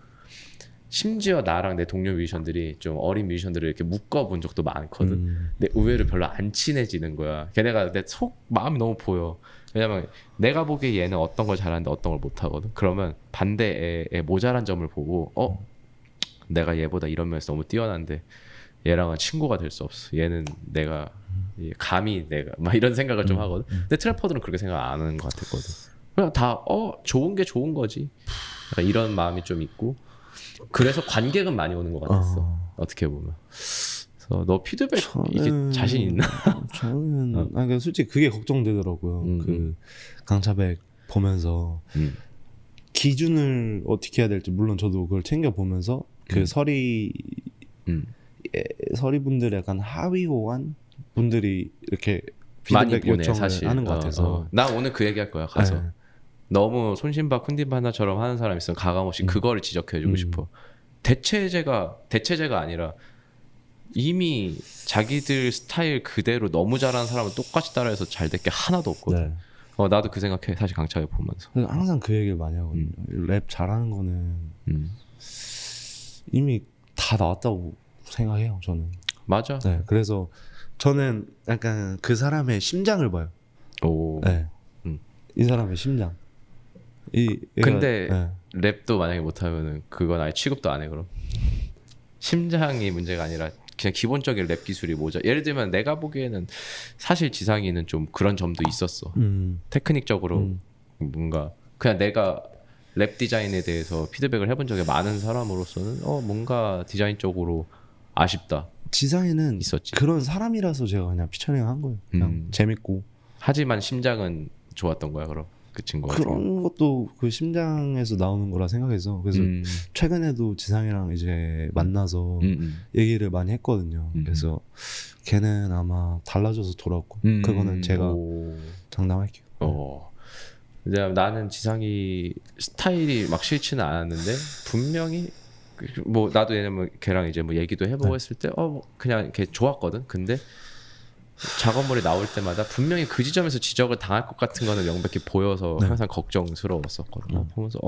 심지어 나랑 내 동료 뮤지션들이 좀 어린 뮤지션들을 이렇게 묶어본 적도 많거든. 근데 의외로 별로 안 친해지는 거야. 걔네가 내 속 마음이 너무 보여. 왜냐면 내가 보기에 얘는 어떤 걸 잘하는데 어떤 걸 못하거든. 그러면 반대 애 모자란 점을 보고 내가 얘보다 이런 면에서 너무 뛰어난데 얘랑은 친구가 될 수 없어. 얘는 내가 감히 내가 막 이런 생각을 좀 하거든. 근데 트래퍼들은 그렇게 생각 안 하는 것 같았거든. 그냥 다 좋은 게 좋은 거지. 약간 이런 마음이 좀 있고 그래서 관객은 많이 오는 것 같았어. 어떻게 보면. 그래서 너 피드백 이게 자신 있나? 저는 그러니까 솔직히 그게 걱정되더라고요. 그 강차백 보면서 기준을 어떻게 해야 될지 물론 저도 그걸 챙겨 보면서 그 서리 분들 약간 하위 호환 분들이 이렇게 많이 피드백 요청을 사실. 하는 것 같아서 나 오늘 그 얘기할 거야 가서. 너무 손신바 쿤딘바 하나처럼 하는 사람 있으면 가감없이 그거를 지적해주고 싶어. 대체제가 아니라 이미 자기들 스타일 그대로 너무 잘하는 사람은 똑같이 따라해서 잘 될 게 하나도 없거든. 네. 나도 그 생각해. 사실 강차에 보면서. 그래서 항상 그 얘기를 많이 하거든요. 랩 잘하는 거는 이미 다 나왔다고 생각해요. 저는. 맞아. 네. 그래서 저는 약간 그 사람의 심장을 봐요. 오. 네. 이 사람의 심장. 근데 네. 랩도 만약에 못하면은 그건 아예 취급도 안 해. 그럼 심장이 문제가 아니라 그냥 기본적인 랩 기술이 모자. 예를 들면 내가 보기에는 사실 지상이는 좀 그런 점도 있었어. 테크닉적으로 뭔가 그냥 내가 랩 디자인에 대해서 피드백을 해본 적이 많은 사람으로서는 뭔가 디자인적으로 아쉽다. 지상이는 있었지. 그런 사람이라서 제가 그냥 피처링 한 거예요. 그냥 재밌고. 하지만 심장은 좋았던 거야. 그럼 그 친구가 그런 것도 그 심장에서 나오는 거라 생각해서 그래서 최근에도 지상이랑 이제 만나서 얘기를 많이 했거든요. 그래서 걔는 아마 달라져서 돌아올 거예요. 그거는 제가 장담할게요. 이제 나는 지상이 스타일이 막 싫지는 않았는데 분명히 뭐 나도 왜냐면 걔랑 이제 뭐 얘기도 해보고 네. 했을 때 그냥 걔 좋았거든. 근데 작업물이 나올 때마다 분명히 그 지점에서 지적을 당할 것 같은 거는 명백히 보여서 네. 항상 걱정스러웠었거든. 보면서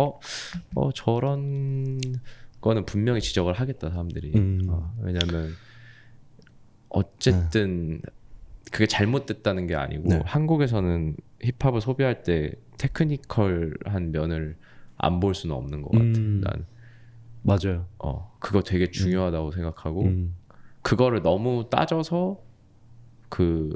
저런 거는 분명히 지적을 하겠다 사람들이. 왜냐면 어쨌든 그게 잘못됐다는 게 아니고 네. 같아는 힙합을 소비할 때 테크니컬한 면을 안 볼 수는 없는 것 같아. 난 맞아요. 그거 되게 중요하다고 생각하고 그거를 너무 따져서 그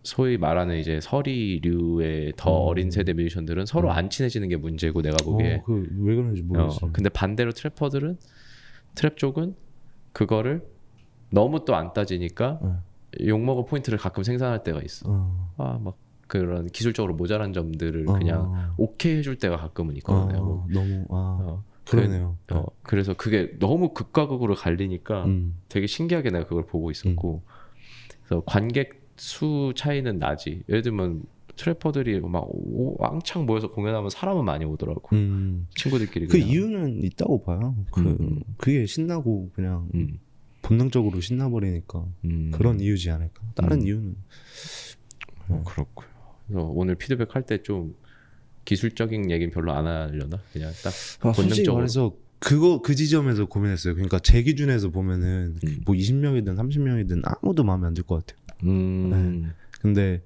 소위 말하는 이제 서리류의 더 어린 세대 뮤지션들은 서로 안 친해지는 게 문제고 내가 보기에 왜 그런지 모르겠어요. 근데 반대로 트래퍼들은 트랩 쪽은 그거를 너무 또 안 따지니까 욕먹을 포인트를 가끔 생산할 때가 있어. 막 그런 기술적으로 모자란 점들을 그냥 오케이 해줄 때가 가끔은 있거든요. 너무 그러네요. 그래서 그게 너무 극과 극으로 갈리니까 되게 신기하게 내가 그걸 보고 있었고 그래서 관객 수 차이는 나지. 예를 들면 트래퍼들이 막 왕창 모여서 공연하면 사람은 많이 오더라고. 친구들끼리. 그 이유는 있다고 봐요. 그게 신나고 그냥 본능적으로 신나버리니까 그런 이유지 않을까. 다른 이유는. 그렇고요. 그래서 오늘 피드백 할 때 좀 기술적인 얘기는 별로 안 하려나? 그냥 딱 솔직히 본능적으로. 말해서 그 지점에서 고민했어요. 그러니까 제 기준에서 보면은 뭐 20명이든 30명이든 아무도 마음에 안 들 것 같아요. 네. 근데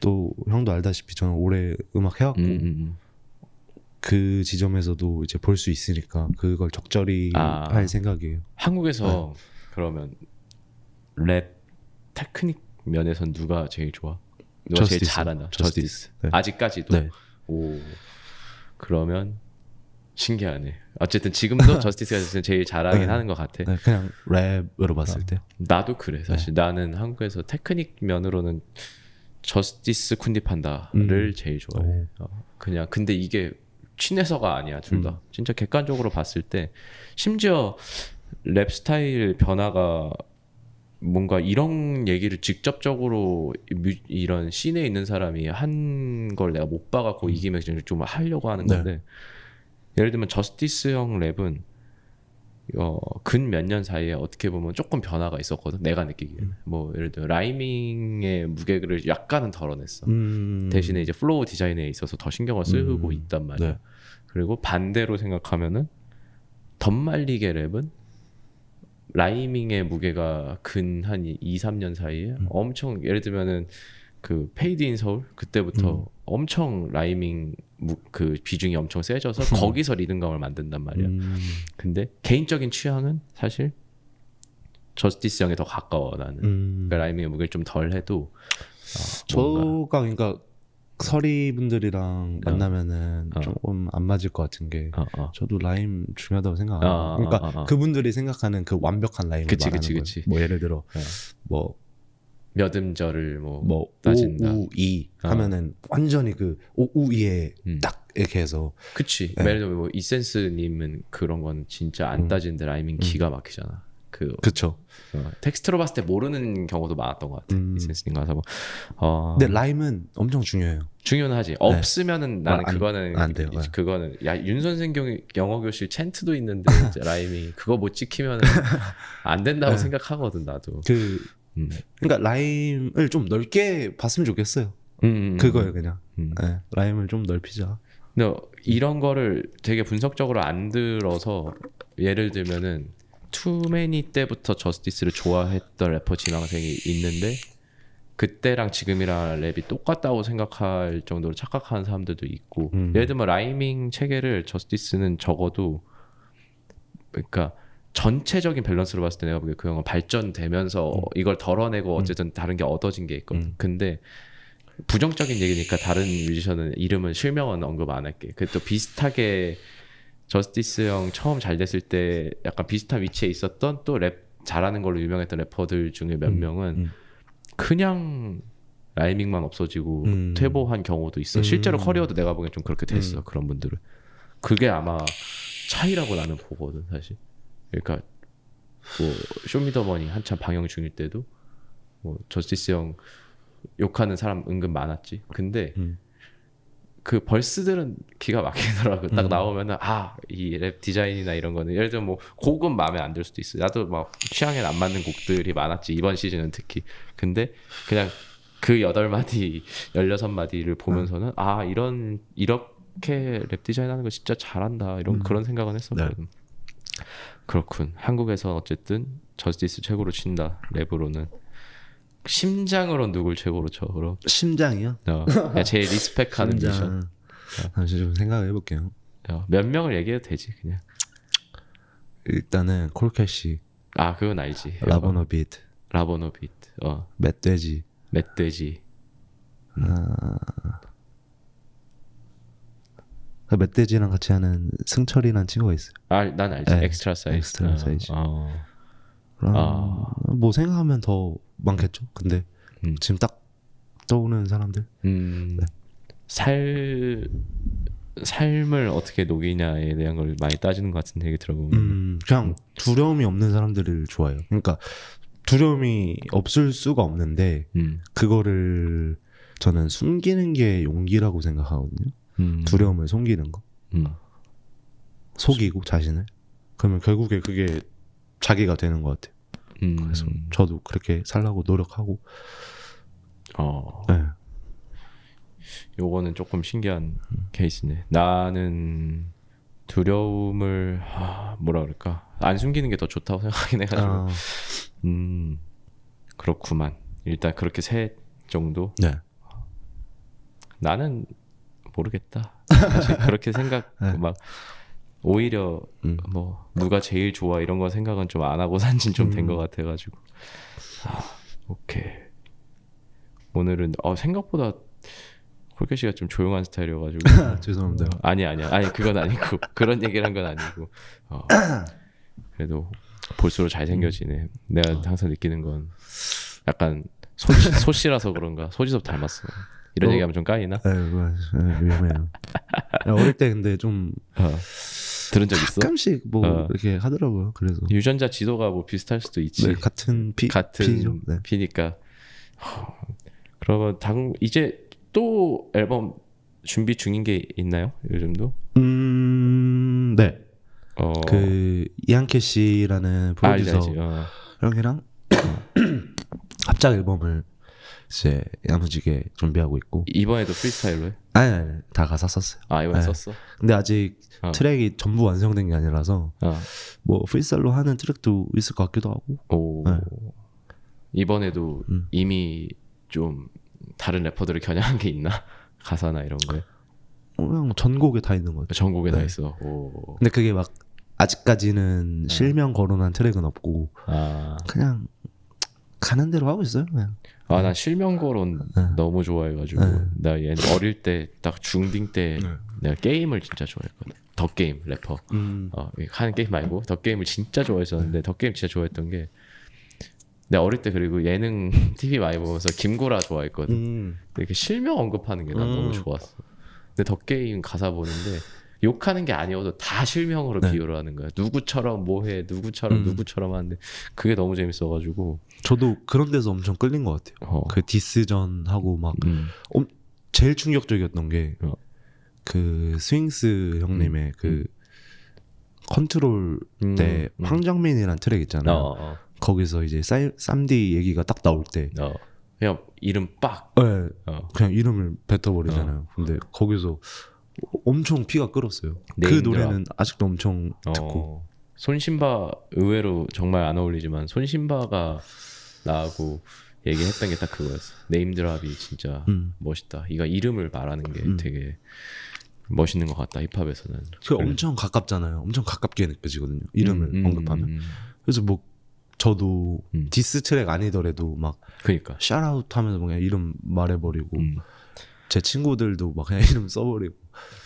또 형도 알다시피 저는 오래 음악 해왔고 그 지점에서도 이제 볼 수 있으니까 그걸 적절히 할 생각이에요. 한국에서 그러면 랩 테크닉 면에선 누가 제일 좋아? 누가 제일 잘하나? 저스티스. 네. 아직까지도. 네. 오, 그러면 신기하네. 어쨌든 지금도 저스티스가 제일 잘하긴 하는 것 같아. 네, 그냥 랩으로 봤을 때. 나도 그래. 사실 나는 한국에서 테크닉 면으로는 저스티스 쿤디판다를 제일 좋아해. 그냥 근데 이게 친해서가 아니야 둘 다. 진짜 객관적으로 봤을 때 심지어 랩 스타일 변화가 뭔가 이런 얘기를 직접적으로 이런 씬에 있는 사람이 한 걸 내가 못 봐갖고 이기면서 좀 하려고 하는 건데 예를 들면 저스티스 형 랩은 근 몇 년 사이에 어떻게 보면 조금 변화가 있었거든. 내가 느끼기에는 뭐 예를 들어 라이밍의 무게를 약간은 덜어냈어. 대신에 이제 플로우 디자인에 있어서 더 신경을 쓰고 있단 말이야. 네. 그리고 반대로 생각하면은 덤말리게 랩은 라이밍의 무게가 근 한 2, 3년 사이에 엄청 예를 들면은 그 페이드 인 서울 그때부터 엄청 라이밍 그 비중이 엄청 세져서 거기서 리듬감을 만든단 말이야. 근데 개인적인 취향은 사실 저스티스 형에 더 가까워 나는. 그러니까 라이밍의 무게를 좀 덜 해도 저가 그러니까 서리 분들이랑 만나면은 조금 안 맞을 것 같은 게 저도 라임 중요하다고 생각 안 해요. 그러니까 그분들이 생각하는 그 완벽한 라임을 말하는 거예요. 뭐 예를 들어 뭐 몇 음절을 뭐 따진다. 오우이 하면은 완전히 그 오우이에 딱 이렇게 해서 그치. 예를 들면 뭐 이센스님은 그런 건 진짜 안 따지는데 라이밍 기가 막히잖아. 그쵸. 텍스트로 봤을 때 모르는 경우도 많았던 것 같아. 이센스님 가서 근데 라임은 엄청 중요해요. 중요는 하지. 없으면은 나는 그거는 안 돼요. 그거는 야 윤 선생 영어 교실 챈트도 있는데 이제 라임이 그거 못 지키면 안 된다고 생각하거든 나도. 그러니까 라임을 좀 넓게 봤으면 좋겠어요. 그거예요 그냥. 네, 라임을 좀 넓히자. 근데 이런 거를 되게 분석적으로 안 들어서 예를 들면은 투매니 때부터 저스티스를 좋아했던 래퍼 지망생이 있는데 그때랑 지금이랑 랩이 똑같다고 생각할 정도로 착각하는 사람들도 있고 예를 들면 라이밍 체계를 저스티스는 적어도 그러니까 전체적인 밸런스로 봤을 때 내가 보기에 그 형은 발전되면서 이걸 덜어내고 어쨌든 다른 게 얻어진 게 있거든. 근데 부정적인 얘기니까 다른 뮤지션은 이름은 실명은 언급 안 할게. 그 또 비슷하게 저스티스 형 처음 잘 됐을 때 약간 비슷한 위치에 있었던 또 랩 잘하는 걸로 유명했던 래퍼들 중에 몇 명은 그냥 라이밍만 없어지고 퇴보한 경우도 있어. 실제로 커리어도 내가 보기엔 좀 그렇게 됐어. 그런 분들은. 그게 아마 차이라고 나는 보거든 사실. 그러니까 뭐 쇼미더머니 한참 방영 중일 때도 뭐 저스티스 형 욕하는 사람 은근 많았지. 근데 그 벌스들은 기가 막히더라고. 딱 나오면은 이 랩 디자인이나 이런 거는 예를 들면 뭐 곡은 마음에 안 들 수도 있어. 나도 막 취향에 안 맞는 곡들이 많았지 이번 시즌은 특히. 근데 그냥 그 8마디 16마디를 보면서는 이렇게 랩 디자인하는 거 진짜 잘한다 이런 그런 생각은 했었거든. 네. 그렇군. 한국에서 어쨌든 저스티스 최고로 친다 랩으로는. 심장으로 누굴 최고로 쳐? 그럼 심장이요? 제일 리스펙하는 뮤지션. 잠시 좀 생각을 해볼게요. 몇 명을 얘기해도 되지 그냥. 일단은 콜캐시. 그건 알지. 라보노 비트. 멧돼지. 그 멧돼지랑 같이 하는 승철이라는 친구가 있어요. 난 알지. 네. 엑스트라 사이즈. 뭐 생각하면 더 많겠죠. 근데 지금 딱 떠오르는 사람들. 네. 삶을 어떻게 녹이냐에 대한 걸 많이 따지는 것 같은 얘기 들어보면 그냥 두려움이 없는 사람들을 좋아해요. 그러니까 두려움이 없을 수가 없는데 그거를 저는 숨기는 게 용기라고 생각하거든요. 두려움을 숨기는 거. 속이고 자신을. 그러면 결국에 그게 자기가 되는 것 같아요. 그래서 저도 그렇게 살라고 노력하고. 네. 요거는 조금 신기한 케이스네. 나는 두려움을 뭐라 그럴까 안 숨기는 게 더 좋다고 생각하긴 해가지고. 그렇구만. 일단 그렇게 셋 정도. 네. 나는 모르겠다. 사실 그렇게 생각 네. 막 오히려 뭐 누가 제일 좋아 이런 거 생각은 좀 안 하고 산진 좀 된 것 같아가지고. 오케이. 오늘은 생각보다 콜캐 씨가 좀 조용한 스타일이어가지고. 죄송합니다. 아니 그건 아니고 그런 얘기를 한 건 아니고. 그래도 볼수록 잘생겨지네. 내가 항상 느끼는 건 약간 소씨라서 그런가. 소지섭 닮았어. 이런 얘기하면 좀 까이나? 위험해요. 어릴 때 근데 좀 들은 적 있어? 가끔씩 뭐 이렇게 하더라고요. 그래서 유전자 지도가 뭐 비슷할 수도 있지. 네, 같은 피죠. 네. 피니까. 그러면 이제 또 앨범 준비 중인 게 있나요? 요즘도? 네. 그 이한캐 씨라는 프로듀서 형이랑 합작 앨범을 이제 야무지게 준비하고 있고. 이번에도 프리스타일로 해? 아니 다 가사 썼어요. 이번에 썼어? 근데 아직 트랙이 전부 완성된 게 아니라서 뭐 프리스타일로 하는 트랙도 있을 것 같기도 하고. 네. 이번에도 이미 좀 다른 래퍼들을 겨냥한 게 있나? 가사나 이런 거에? 그냥 전곡에 다 있는 것 같아요. 전곡에 다 네. 있어. 근데 그게 막 아직까지는 실명 거론한 트랙은 없고 그냥 가는 대로 하고 있어요. 그냥. 나 실명 거론 너무 좋아해가지고 나 얘 어릴 때 딱 중딩 때 내가 게임을 진짜 좋아했거든. 더 게임 래퍼. 하는 게임 말고 더 게임을 진짜 좋아했었는데 더 게임 진짜 좋아했던 게 내가 어릴 때 그리고 예능 TV 많이 보면서 김구라 좋아했거든. 이렇게 실명 언급하는 게 난 너무 좋았어. 근데 더 게임 가사 보는데 욕하는 게 아니어도 다 실명으로 비유를 하는 거야. 누구처럼 뭐해, 누구처럼 하는데 그게 너무 재밌어가지고. 저도 그런 데서 엄청 끌린 것 같아요. 그 디스전 하고 막 제일 충격적이었던 게 그 스윙스 형님의 그 컨트롤 때 황정민이란 트랙 있잖아요. 거기서 이제 쌈디 얘기가 딱 나올 때 그냥 이름 빡 네, 그냥 이름을 뱉어버리잖아요. 근데 거기서 엄청 피가 끓었어요. 그 노래는 아직도 엄청 듣고. 손신바 의외로 정말 안 어울리지만 손신바가 나하고 얘기했던 게 딱 그거였어. 네임드랍이 진짜 멋있다. 이거 이름을 말하는 게 되게 멋있는 것 같다. 힙합에서는. 그 엄청 가깝잖아요. 엄청 가깝게 느껴지거든요. 이름을 언급하면. 그래서 뭐 저도 디스 트랙 아니더라도 막 그러니까 샤라웃 하면서 그냥 이름 말해버리고 제 친구들도 막 그냥 이름 써버리고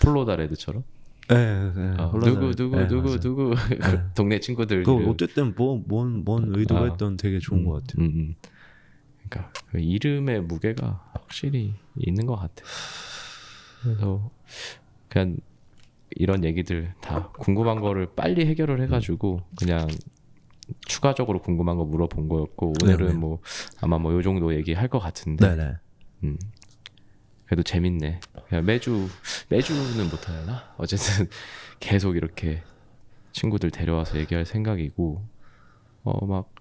플로다 레드처럼. 네, 누구 동네 친구들. 그 어쨌든 뭔 의도가 있던 되게 좋은 것 같아요. 그러니까 그 이름의 무게가 확실히 있는 것 같아. 그래서 그냥 이런 얘기들 다 궁금한 거를 빨리 해결을 해가지고 그냥 추가적으로 궁금한 거 물어본 거였고 오늘은 네네. 뭐 아마 뭐 요 정도 얘기할 것 같은데. 네네. 그래도 재밌네. 그냥 매주는 못하려나? 어쨌든 계속 이렇게 친구들 데려와서 얘기할 생각이고 막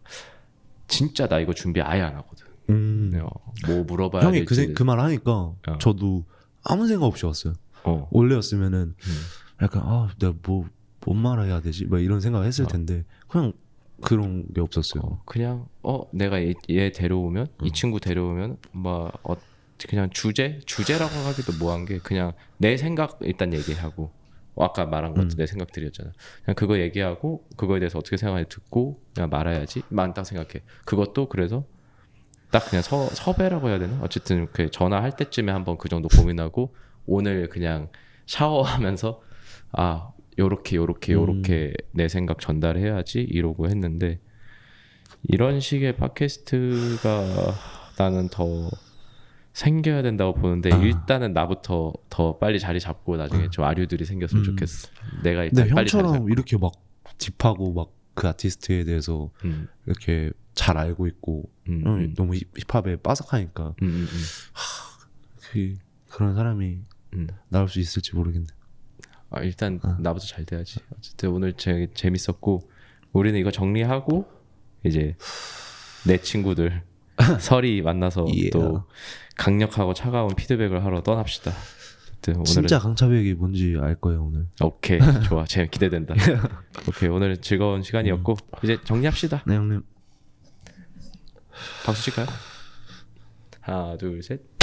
진짜 나 이거 준비 아예 안 하거든. 뭐 물어봐야 형이 될지. 그 말 하니까 저도 아무 생각 없이 왔어요. 원래였으면은 약간 내가 뭔 말해야 되지? 막 이런 생각을 했을 텐데 그냥 그런 게 없었어요. 그냥 내가 얘 데려오면 이 친구 데려오면 뭐 그냥 주제라고 하기도 뭐한 게 그냥 내 생각 일단 얘기하고 아까 말한 것 내 생각들이었잖아. 그냥 그거 얘기하고 그거에 대해서 어떻게 생각하는지 듣고 그냥 말아야지. 만 딱 생각해. 그것도 그래서 딱 그냥 섭외라고 해야 되나? 어쨌든 그 전화할 때쯤에 한번 그 정도 고민하고 오늘 그냥 샤워하면서 요렇게 내 생각 전달해야지 이러고 했는데 이런 식의 팟캐스트가 나는 더 생겨야 된다고 보는데 일단은 나부터 더 빨리 자리 잡고 나중에 좀 아류들이 생겼으면 좋겠어. 내가 일단 빨리 자리 형처럼 잡고. 이렇게 막 딥하고 막 그 아티스트에 대해서 이렇게 잘 알고 있고 형이 너무 힙합에 빠삭하니까 그런 사람이 나올 수 있을지 모르겠네. 일단 나부터 잘 돼야지. 어쨌든 오늘 재밌었고 우리는 이거 정리하고 이제 내 친구들 설이 만나서 또 강력하고 차가운 피드백을 하러 떠납시다. 오늘은 진짜 강차백이 뭔지 알 거예요 오늘. 오케이 좋아. 기대된다. 오케이 오늘 즐거운 시간이었고 이제 정리합시다. 네 형님. 박수 칠까요? 하나 둘 셋.